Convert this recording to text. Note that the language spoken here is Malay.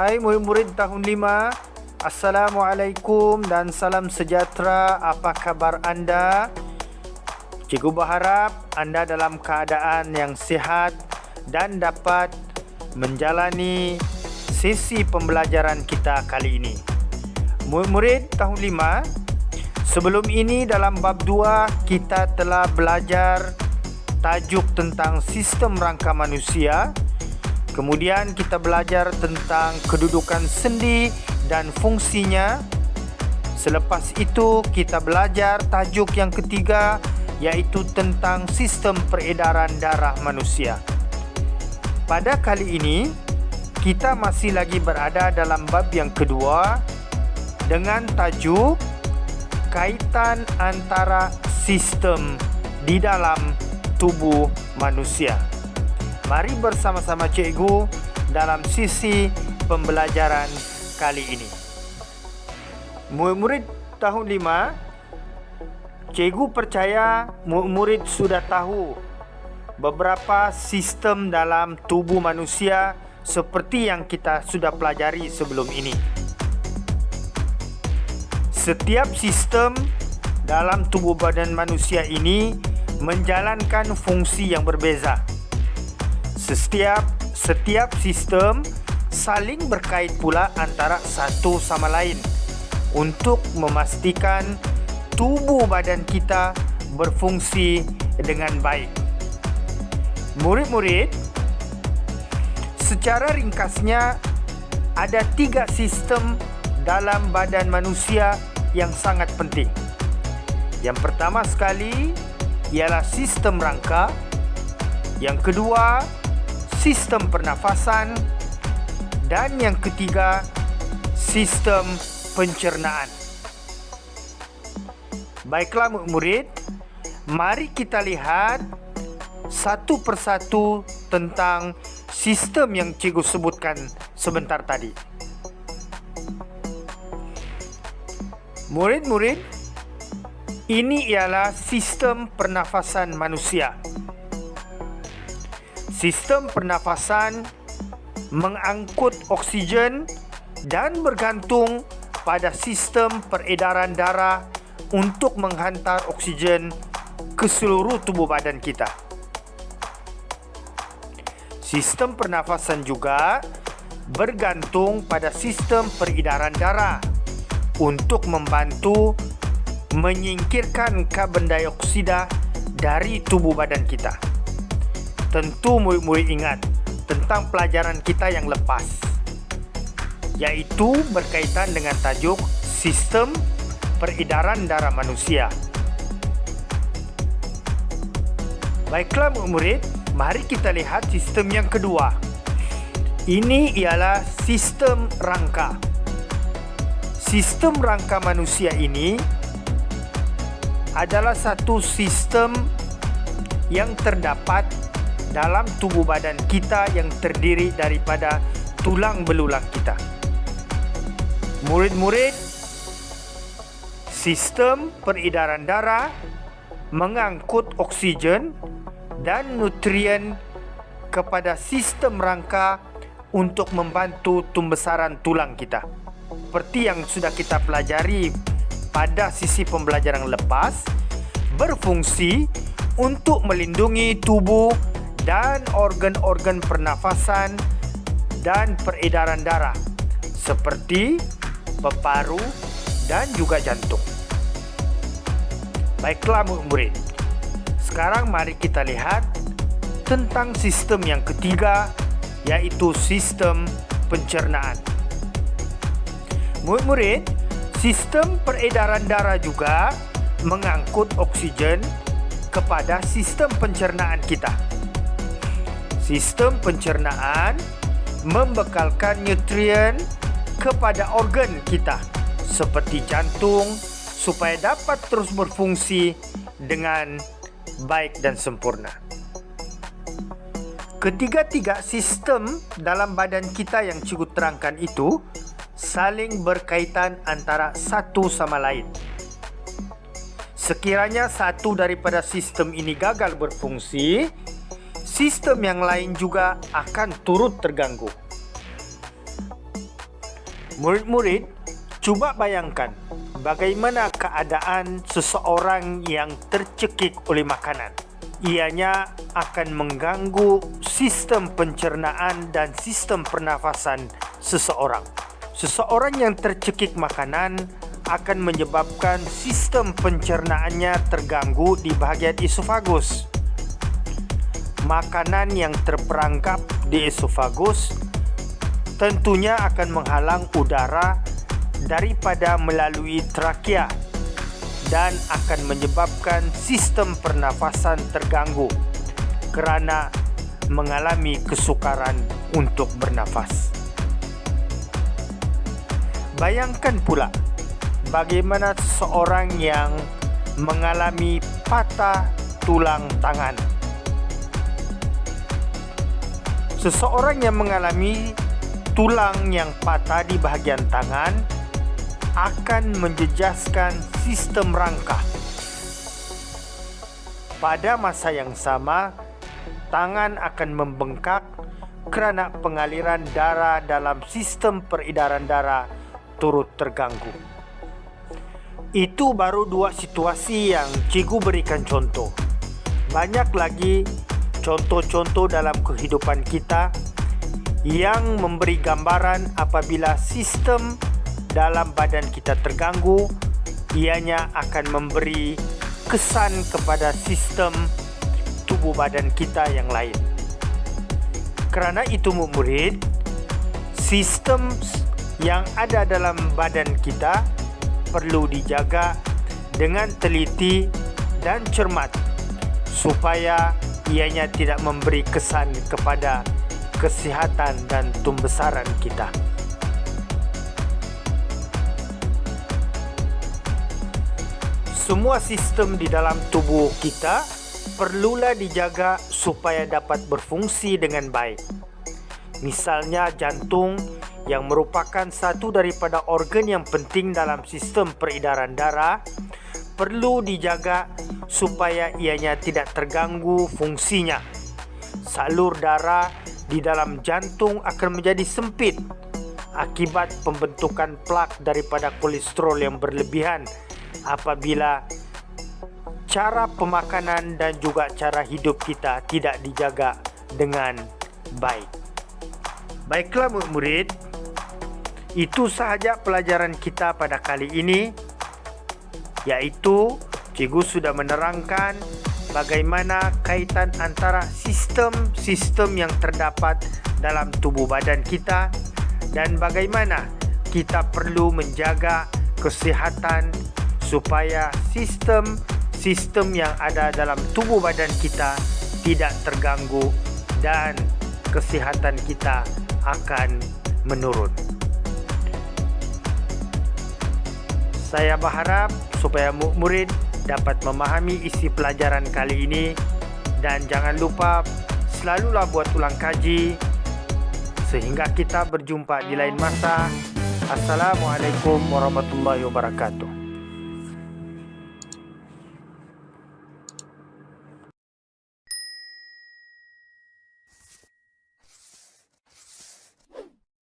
Hai murid-murid tahun 5, Assalamualaikum dan salam sejahtera. Apa kabar anda? Cikgu berharap anda dalam keadaan yang sihat dan dapat menjalani sesi pembelajaran kita kali ini. Murid-murid tahun 5, sebelum ini dalam bab 2 kita telah belajar tajuk tentang sistem rangka manusia. Kemudian kita belajar tentang kedudukan sendi dan fungsinya. Selepas itu kita belajar tajuk yang ketiga, iaitu tentang sistem peredaran darah manusia. Pada kali ini kita masih lagi berada dalam bab yang kedua dengan tajuk kaitan antara sistem di dalam tubuh manusia. Mari bersama-sama cikgu dalam sisi pembelajaran kali ini. Murid-murid tahun 5, cikgu percaya murid-murid sudah tahu beberapa sistem dalam tubuh manusia seperti yang kita sudah pelajari sebelum ini. Setiap sistem dalam tubuh badan manusia ini menjalankan fungsi yang berbeza. Setiap sistem saling berkait pula antara satu sama lain untuk memastikan tubuh badan kita berfungsi dengan baik. Murid-murid, secara ringkasnya ada 3 sistem dalam badan manusia yang sangat penting. Yang pertama sekali ialah sistem rangka, yang kedua sistem pernafasan, dan yang ketiga sistem pencernaan. Baiklah murid-murid, mari kita lihat satu persatu tentang sistem yang cikgu sebutkan sebentar tadi. Murid-murid, ini ialah sistem pernafasan manusia. Sistem pernafasan mengangkut oksigen dan bergantung pada sistem peredaran darah untuk menghantar oksigen ke seluruh tubuh badan kita. Sistem pernafasan juga bergantung pada sistem peredaran darah untuk membantu menyingkirkan karbon dioksida dari tubuh badan kita. Tentu murid-murid ingat tentang pelajaran kita yang lepas, yaitu berkaitan dengan tajuk sistem peredaran darah manusia. Baiklah murid-murid, mari kita lihat sistem yang kedua. Ini ialah sistem rangka. Sistem rangka manusia ini adalah satu sistem yang terdapat dalam tubuh badan kita yang terdiri daripada tulang belulang kita. Murid-murid, sistem peredaran darah mengangkut oksigen dan nutrien kepada sistem rangka untuk membantu pembesaran tulang kita. Seperti yang sudah kita pelajari pada sisi pembelajaran lepas, berfungsi untuk melindungi tubuh dan organ-organ pernafasan dan peredaran darah seperti paru dan juga jantung. Baiklah murid-murid, sekarang mari kita lihat tentang sistem yang ketiga, yaitu sistem pencernaan. Murid-murid, sistem peredaran darah juga mengangkut oksigen kepada sistem pencernaan kita. Sistem pencernaan membekalkan nutrien kepada organ kita seperti jantung supaya dapat terus berfungsi dengan baik dan sempurna. Ketiga-tiga sistem dalam badan kita yang cikgu terangkan itu saling berkaitan antara satu sama lain. Sekiranya satu daripada sistem ini gagal berfungsi, sistem yang lain juga akan turut terganggu. Murid-murid, cuba bayangkan bagaimana keadaan seseorang yang tercekik oleh makanan. Ianya akan mengganggu sistem pencernaan dan sistem pernafasan seseorang. Seseorang yang tercekik makanan akan menyebabkan sistem pencernaannya terganggu di bahagian esofagus. Makanan yang terperangkap di esofagus tentunya akan menghalang udara daripada melalui trakea dan akan menyebabkan sistem pernafasan terganggu kerana mengalami kesukaran untuk bernafas. Bayangkan pula bagaimana seseorang yang mengalami patah tulang tangan. Seseorang yang mengalami tulang yang patah di bahagian tangan akan menjejaskan sistem rangka. Pada masa yang sama, tangan akan membengkak kerana pengaliran darah dalam sistem peredaran darah turut terganggu. Itu baru 2 situasi yang cikgu berikan contoh. Banyak lagi contoh-contoh dalam kehidupan kita yang memberi gambaran apabila sistem dalam badan kita terganggu, ianya akan memberi kesan kepada sistem tubuh badan kita yang lain. Kerana itu murid, sistem yang ada dalam badan kita perlu dijaga dengan teliti dan cermat supaya ianya tidak memberi kesan kepada kesihatan dan tumbesaran kita. Semua sistem di dalam tubuh kita perlulah dijaga supaya dapat berfungsi dengan baik. Misalnya jantung yang merupakan satu daripada organ yang penting dalam sistem peredaran darah perlu dijaga supaya ianya tidak terganggu fungsinya. Salur darah di dalam jantung akan menjadi sempit akibat pembentukan plak daripada kolesterol yang berlebihan apabila cara pemakanan dan juga cara hidup kita tidak dijaga dengan baik. Baiklah murid-murid, itu sahaja pelajaran kita pada kali ini, iaitu cikgu sudah menerangkan bagaimana kaitan antara sistem-sistem yang terdapat dalam tubuh badan kita dan bagaimana kita perlu menjaga kesihatan supaya sistem yang ada dalam tubuh badan kita tidak terganggu dan kesihatan kita akan menurun. Saya berharap supaya murid dapat memahami isi pelajaran kali ini dan jangan lupa selalulah buat ulang kaji sehingga kita berjumpa di lain masa. Assalamualaikum warahmatullahi wabarakatuh.